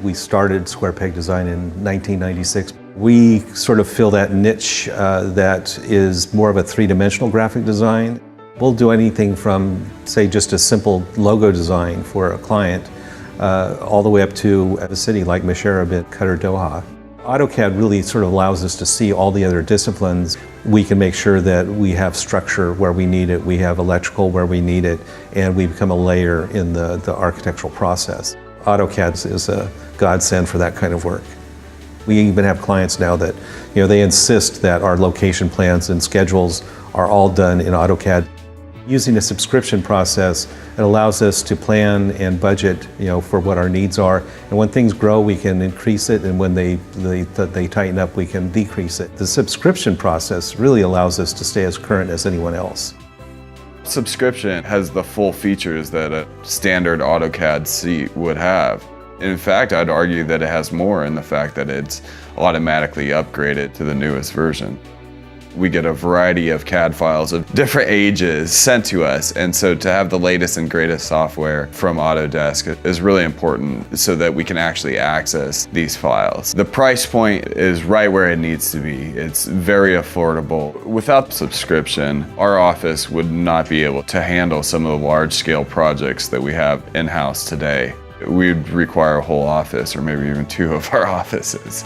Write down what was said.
We started Square Peg Design in 1996. We sort of fill that niche that is more of a three-dimensional graphic design. We'll do anything from, say, just a simple logo design for a client, all the way up to a city like Masharab in Qatar, Doha. AutoCAD really sort of allows us to see all the other disciplines. We can make sure that we have structure where we need it, we have electrical where we need it, and we become a layer in the architectural process. AutoCAD is a godsend for that kind of work. We even have clients now that, they insist that our location plans and schedules are all done in AutoCAD. Using a subscription process, it allows us to plan and budget, for what our needs are. And when things grow, we can increase it, and when they tighten up, we can decrease it. The subscription process really allows us to stay as current as anyone else. Subscription has the full features that a standard AutoCAD seat would have. In fact, I'd argue that it has more in the fact that it's automatically upgraded to the newest version. We get a variety of CAD files of different ages sent to us, and so to have the latest and greatest software from Autodesk is really important so that we can actually access these files. The price point is right where it needs to be. It's very affordable. Without subscription, our office would not be able to handle some of the large-scale projects that we have in-house today. We'd require a whole office, or maybe even two of our offices.